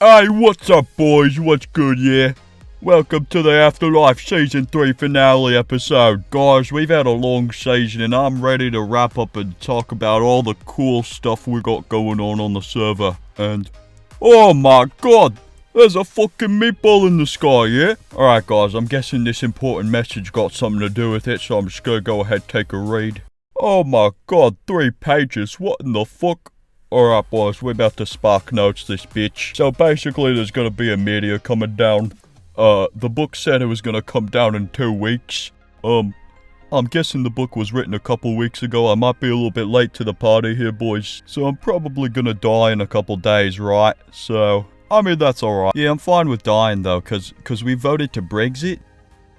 Hey, what's up, boys? What's good, yeah? Welcome to the AfterLife Season 3 finale episode. Guys, we've had a long season and I'm ready to wrap up and talk about all the cool stuff we got going on the server. And, oh my god, there's a fucking meatball in the sky, yeah? Alright guys, I'm guessing this important message got something to do with it, so I'm just gonna go ahead and take a read. Oh my god, 3 pages, what in the fuck? Alright boys, we're about to spark notes this bitch. So basically there's gonna be a meteor coming down. The book said it was gonna come down in 2 weeks. I'm guessing the book was written a couple weeks ago. I might be a little bit late to the party here, boys. So I'm probably gonna die in a couple days, right? So, I mean, that's alright. Yeah, I'm fine with dying though, cause we voted to Brexit.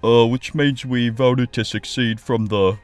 Which means we voted to succeed from the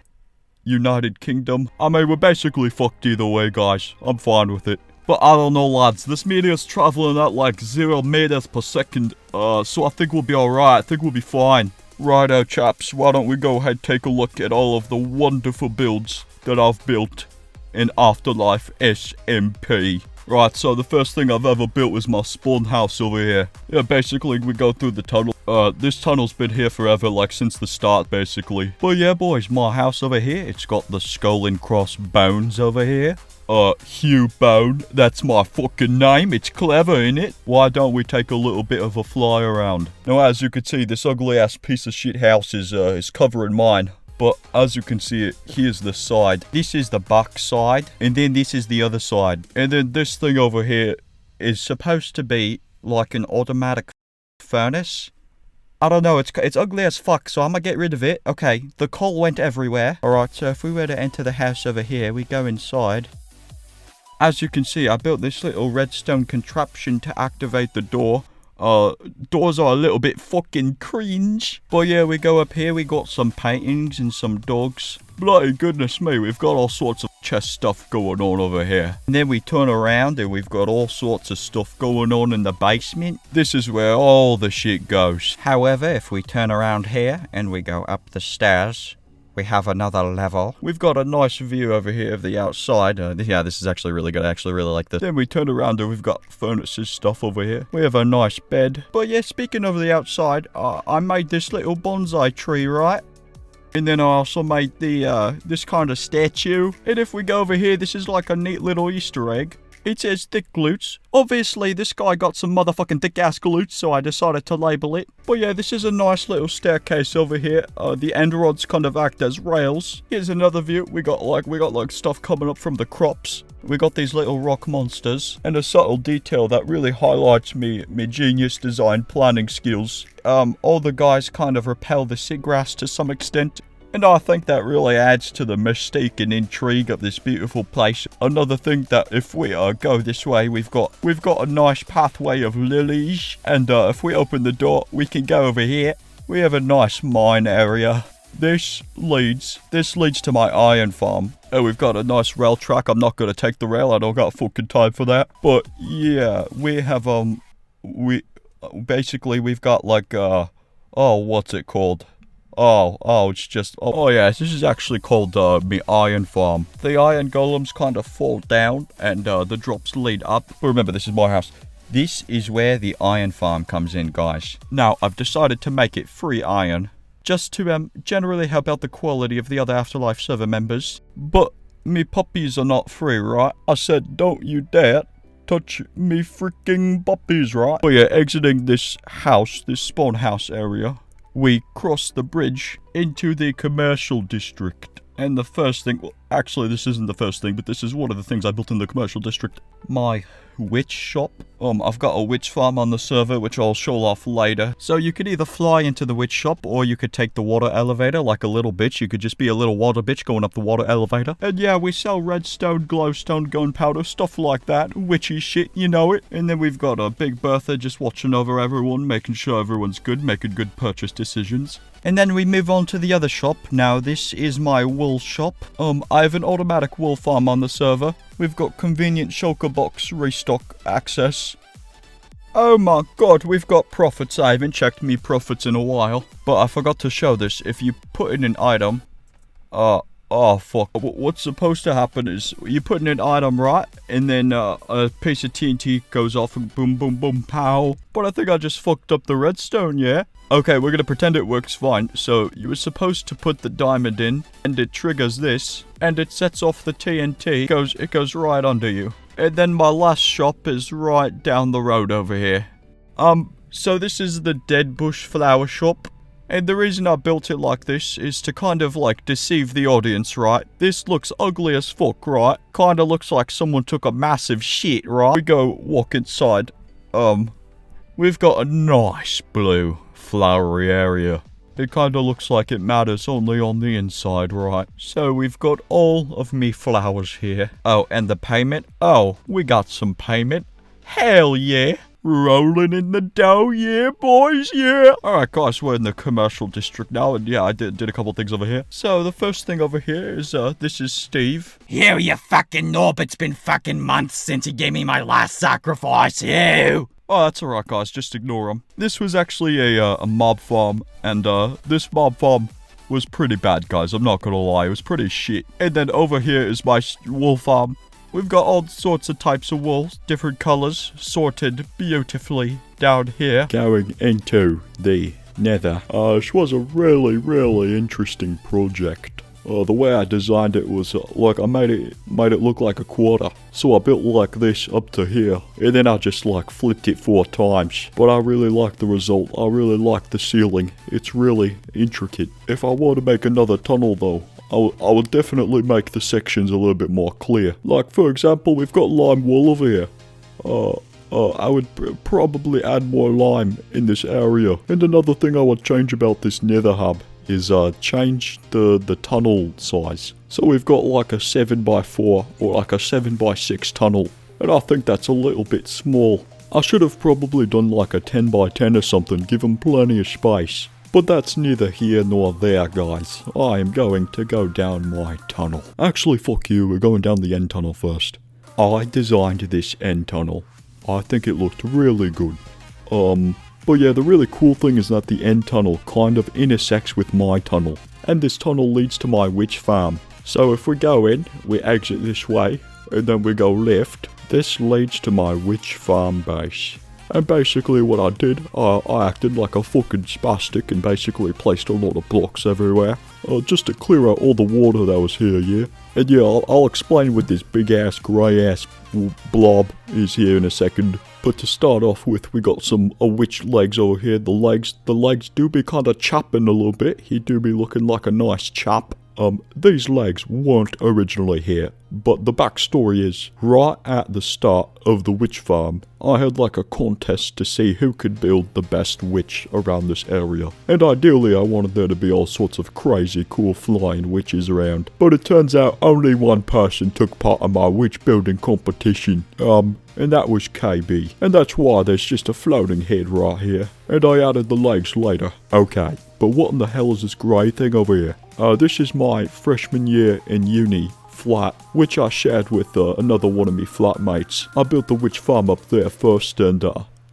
United Kingdom. I mean, we're basically fucked either way, guys. I'm fine with it. But I don't know, lads. This meteor's traveling at like 0 meters per second. So I think we'll be alright. I think we'll be fine. Righto, chaps. Why don't we go ahead and take a look at all of the wonderful builds that I've built in AfterLife SMP. Right, so the first thing I've ever built was my spawn house over here. Yeah, basically we go through the tunnel. This tunnel's been here forever, like since the start, basically. But yeah, boys, my house over here, it's got the skull and cross bones over here. Hugh Bone, that's my fucking name. It's clever, innit? Why don't we take a little bit of a fly around? Now, as you can see, this ugly-ass piece of shit house is covering mine. But as you can see, here's the side. This is the back side, and then this is the other side. And then this thing over here is supposed to be like an automatic furnace. I don't know, it's ugly as fuck, so I'm gonna get rid of it. Okay, the coal went everywhere. Alright, so if we were to enter the house over here, we go inside. As you can see, I built this little redstone contraption to activate the door. Doors are a little bit fucking cringe. But yeah, we go up here, we got some paintings and some dogs. Bloody goodness me, we've got all sorts of chest stuff going on over here. And then we turn around and we've got all sorts of stuff going on in the basement. This is where all the shit goes. However, if we turn around here and we go up the stairs, we have another level. We've got a nice view over here of the outside. Yeah, this is actually really good. I actually really like this. Then we turn around and we've got furnaces stuff over here. We have a nice bed. But yeah, speaking of the outside, I made this little bonsai tree, right? And then I also made the, this kind of statue. And if we go over here, this is like a neat little Easter egg. It says thick glutes. Obviously, this guy got some motherfucking thick-ass glutes, so I decided to label it. But yeah, this is a nice little staircase over here. The end rods kind of act as rails. Here's another view. We got like stuff coming up from the crops. We got these little rock monsters. And a subtle detail that really highlights me genius design planning skills. All the guys kind of repel the seagrass to some extent. And I think that really adds to the mystique and intrigue of this beautiful place. Another thing that if we go this way, we've got a nice pathway of lilies. And if we open the door, we can go over here. We have a nice mine area. This leads to my iron farm. And we've got a nice rail track. I'm not going to take the rail. I don't got fucking time for that. But yeah, we have, basically we've got like, oh, what's it called? It's just, oh yeah, this is actually called, me iron farm. The iron golems kind of fall down, and, the drops lead up. But remember, this is my house. This is where the iron farm comes in, guys. Now, I've decided to make it free iron, just to, generally help out the quality of the other AfterLife server members. But, me puppies are not free, right? I said, don't you dare touch me freaking puppies, right? But yeah, exiting this house, this spawn house area, we cross the bridge into the commercial district. And the first thing, well, actually this isn't the first thing, but this is one of the things I built in the commercial district. My witch shop. I've got a witch farm on the server, which I'll show off later. So you could either fly into the witch shop, or you could take the water elevator like a little bitch. You could just be a little water bitch going up the water elevator. And yeah, we sell redstone, glowstone, gunpowder, stuff like that. Witchy shit, you know it. And then we've got a Big Bertha just watching over everyone, making sure everyone's good, making good purchase decisions. And then we move on to the other shop. Now, this is my wool shop. I have an automatic wool farm on the server. We've got convenient shulker box restock access. Oh my god, we've got profits. I haven't checked me profits in a while. But I forgot to show this. If you put in an item, Oh, fuck. What's supposed to happen is you put in an item, right? And then a piece of TNT goes off and boom, boom, boom, pow. But I think I just fucked up the redstone, yeah? Okay, we're gonna pretend it works fine. So you were supposed to put the diamond in, and it triggers this, and it sets off the TNT. It goes right under you. And then my last shop is right down the road over here. So this is the Dead Bush Flower Shop. And the reason I built it like this is to kind of like deceive the audience, right? This looks ugly as fuck, right? Kinda looks like someone took a massive shit, right? We go walk inside. We've got a nice blue flowery area. It kinda looks like it matters only on the inside, right? So we've got all of me flowers here. Oh, and the payment? Oh, we got some payment. Hell yeah! Rolling in the dough, yeah, boys, yeah. Alright, guys, we're in the commercial district now, and yeah, I did a couple things over here. So, the first thing over here is, this is Steve. You fucking knob, it's been fucking months since he gave me my last sacrifice, you! Oh, that's alright, guys, just ignore him. This was actually a mob farm, and, this mob farm was pretty bad, guys, I'm not gonna lie, it was pretty shit. And then over here is my wool farm. We've got all sorts of types of wool, different colors, sorted beautifully down here. Going into the nether. This was a really, really interesting project. The way I designed it was, like, I made it look like a quarter. So I built like this up to here, and then I just, like, flipped it 4 times. But I really like the result. I really like the ceiling. It's really intricate. If I were to make another tunnel, though, I would definitely make the sections a little bit more clear. Like, for example, we've got lime wool over here. I would probably add more lime in this area. And another thing I would change about this nether hub is change the tunnel size. So we've got like a 7x4 or like a 7x6 tunnel. And I think that's a little bit small. I should have probably done like a 10x10 or something, give them plenty of space. But that's neither here nor there, guys. I am going to go down my tunnel. Actually, fuck you, we're going down the end tunnel first. I designed this end tunnel. I think it looked really good. But yeah, the really cool thing is that the end tunnel kind of intersects with my tunnel. And this tunnel leads to my witch farm. So if we go in, we exit this way, and then we go left. This leads to my witch farm base. And basically what I did, I acted like a fucking spastic and basically placed a lot of blocks everywhere. Just to clear out all the water that was here, yeah? And yeah, I'll explain what this big ass, grey ass blob is here in a second. But to start off with, we got some witch legs over here. The legs do be kinda chapping a little bit. He do be looking like a nice chap. These legs weren't originally here, but the backstory is, right at the start of the witch farm, I had like a contest to see who could build the best witch around this area. And ideally I wanted there to be all sorts of crazy cool flying witches around. But it turns out only one person took part in my witch building competition. And that was KB. And that's why there's just a floating head right here. And I added the legs later. Okay, but what in the hell is this grey thing over here? This is my freshman year in uni flat, which I shared with another one of me flatmates. I built the witch farm up there first, and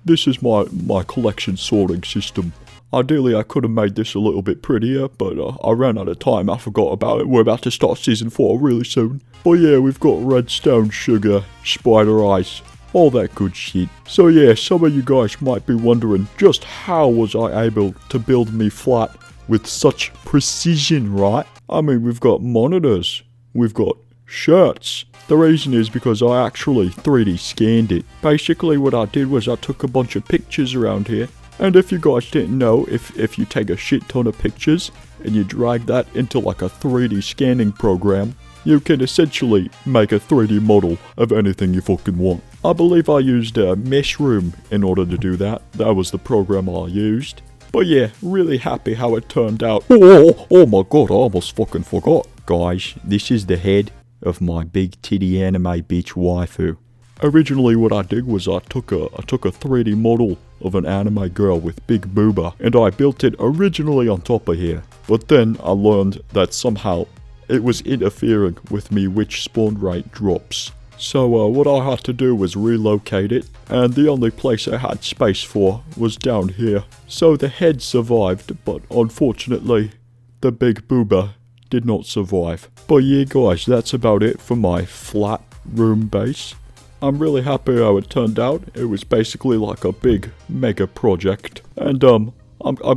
this is my collection sorting system. Ideally, I could have made this a little bit prettier, but I ran out of time. I forgot about it. We're about to start season 4 really soon. But yeah, we've got redstone, sugar, spider eyes, all that good shit. So yeah, some of you guys might be wondering, just how was I able to build me flat with such precision, right? I mean, we've got monitors, we've got shirts. The reason is because I actually 3D scanned it. Basically what I did was I took a bunch of pictures around here. And if you guys didn't know, if you take a shit ton of pictures and you drag that into like a 3D scanning program, you can essentially make a 3D model of anything you fucking want. I believe I used Mushroom in order to do that. That was the program I used. But yeah, really happy how it turned out. Oh my god, I almost fucking forgot. Guys, this is the head of my big titty anime bitch waifu. Originally what I did was I took a 3D model of an anime girl with big booba, and I built it originally on top of here. But then I learned that somehow it was interfering with me witch spawn rate drops. So what I had to do was relocate it, and the only place I had space for was down here. So the head survived, but unfortunately the big booba did not survive. But yeah guys, that's about it for my flat room base. I'm really happy how it turned out. It was basically like a big mega project. And I'm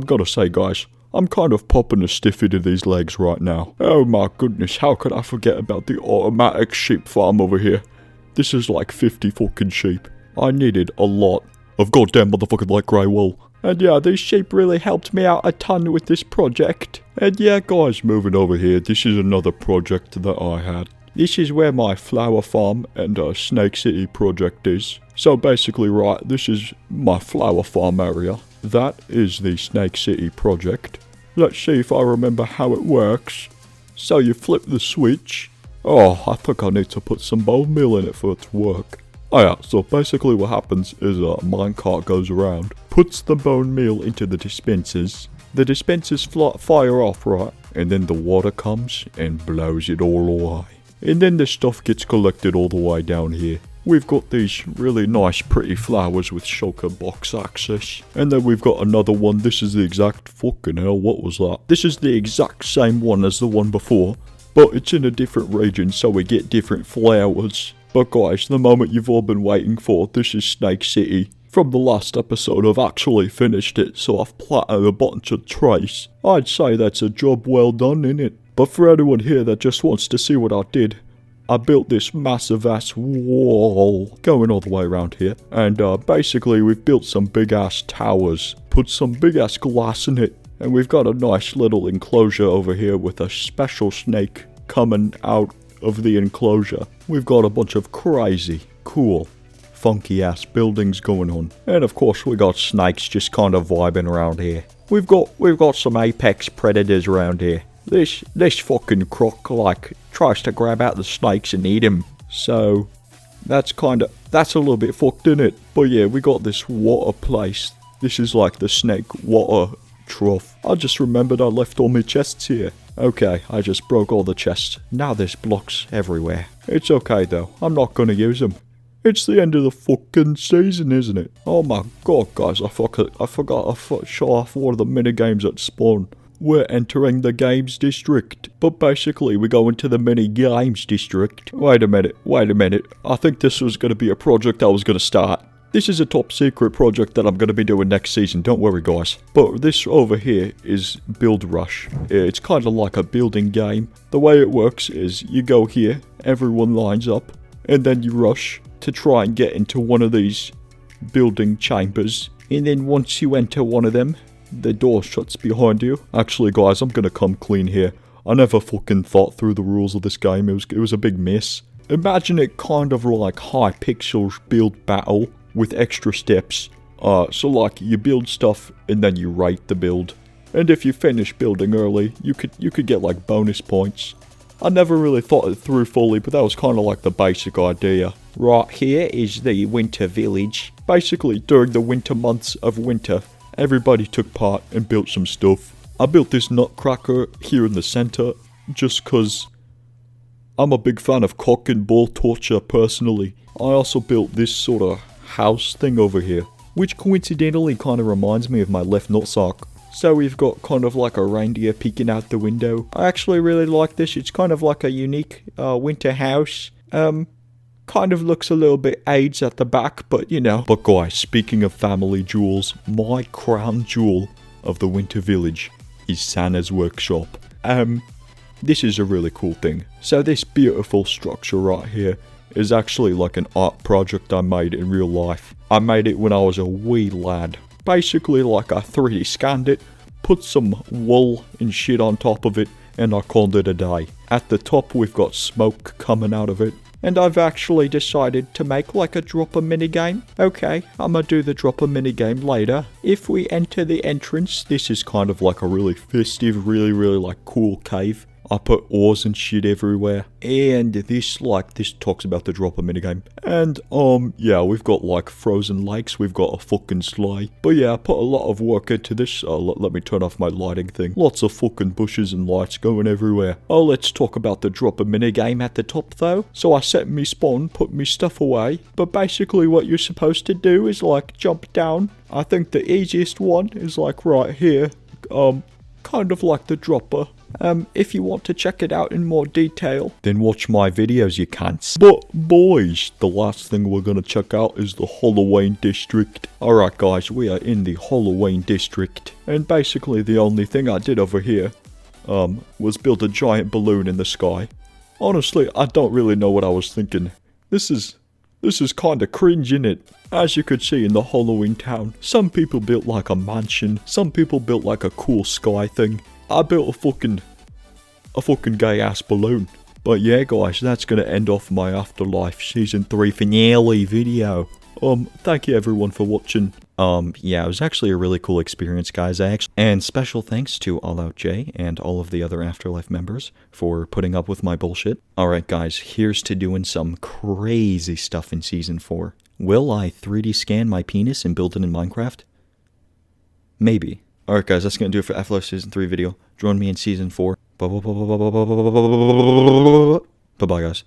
gonna say guys, I'm kind of popping a stiffy to these legs right now. Oh my goodness, how could I forget about the automatic sheep farm over here? This is like 50 fucking sheep. I needed a lot of goddamn motherfucking light grey wool. And yeah, these sheep really helped me out a ton with this project. And yeah guys, moving over here, this is another project that I had. This is where my flower farm and Snake City project is. So basically, right, this is my flower farm area. That is the Snake City project. Let's see if I remember how it works. So you flip the switch. Oh, I think I need to put some bone meal in it for it to work. Oh yeah, so basically what happens is a minecart goes around, puts the bone meal into the dispensers. The dispensers fire off, right? And then the water comes and blows it all away. And then the stuff gets collected all the way down here. We've got these really nice pretty flowers with shulker box access. And then we've got another one. This is the exact fucking hell, what was that? This is the exact same one as the one before, but it's in a different region, so we get different flowers. But guys, the moment you've all been waiting for, this is Snake City. From the last episode, I've actually finished it, so I've platted a bunch of trays. I'd say that's a job well done, innit? But for anyone here that just wants to see what I did, I built this massive ass wall going all the way around here. And basically we've built some big ass towers, put some big ass glass in it. And we've got a nice little enclosure over here with a special snake coming out of the enclosure. We've got a bunch of crazy, cool, funky ass buildings going on. And of course we got snakes just kind of vibing around here. We've got some apex predators around here. This fucking croc like tries to grab out the snakes and eat him. So that's a little bit fucked, isn't it? But yeah, we got this water place. This is like the snake water trough. I just remembered I left all my chests here. Okay, I just broke all the chests. Now there's blocks everywhere. It's okay though, I'm not gonna use them. It's the end of the fucking season, isn't it? Oh my god, guys, I forgot to show off one of the mini games at spawn. We're entering the games district. But basically, we go into the mini games district. Wait a minute. I think this was going to be a project I was going to start. This is a top secret project that I'm going to be doing next season, don't worry guys. But this over here is Build Rush. It's kind of like a building game. The way it works is you go here, everyone lines up, and then you rush to try and get into one of these building chambers. And then once you enter one of them, the door shuts behind you. Actually guys, I'm gonna come clean here. I never fucking thought through the rules of this game. It was a big miss. Imagine it kind of like high pixels build battle with extra steps. So like you build stuff and then you rate the build. And if you finish building early, you could get like bonus points. I never really thought it through fully, but that was kind of like the basic idea. Right, here is the winter village. Basically, during the winter months of winter, everybody took part and built some stuff. I built this nutcracker here in the center just cause I'm a big fan of cock and ball torture personally. I also built this sort of house thing over here, which coincidentally kind of reminds me of my left nutsack. So we've got kind of like a reindeer peeking out the window. I actually really like this. It's kind of like a unique winter house. Kind of looks a little bit AIDS at the back, but you know. But guys, speaking of family jewels, my crown jewel of the winter village is Santa's workshop. This is a really cool thing. So this beautiful structure right here is actually like an art project I made in real life. I made it when I was a wee lad. Basically like I 3D scanned it, put some wool and shit on top of it, and I called it a day. At the top we've got smoke coming out of it. And I've actually decided to make like a dropper minigame. Okay, I'ma do the dropper minigame later. If we enter the entrance, this is kind of like a really festive, really like cool cave. I put ores and shit everywhere. And this talks about the dropper minigame. And, yeah, we've got like frozen lakes. We've got a fucking sleigh. But yeah, I put a lot of work into this. Let me turn off my lighting thing. Lots of fucking bushes and lights going everywhere. Oh, let's talk about the dropper minigame at the top though. So I set me spawn, put me stuff away. But basically what you're supposed to do is like jump down. I think the easiest one is like right here. Jump down. And then kind of like the dropper. If you want to check it out in more detail, then watch my videos, you cunts. But boys, the last thing we're gonna check out is the Halloween district. Alright guys, we are in the Halloween district. And basically the only thing I did over here, was build a giant balloon in the sky. Honestly, I don't really know what I was thinking. This is kinda cringe, innit? As you could see in the Halloween town, some people built like a mansion, some people built like a cool sky thing. I built a fucking gay ass balloon. But yeah guys, that's gonna end off my AfterLife Season 3 finale video. Thank you everyone for watching. Yeah, it was actually a really cool experience, guys. And special thanks to All Out J and all of the other AfterLife members for putting up with my bullshit. Alright guys, here's to doing some crazy stuff in Season 4. Will I 3D scan my penis and build it in Minecraft? Maybe. Alright guys, that's gonna do it for AfterLife Season 3 video. Join me in Season 4. Bye-bye guys.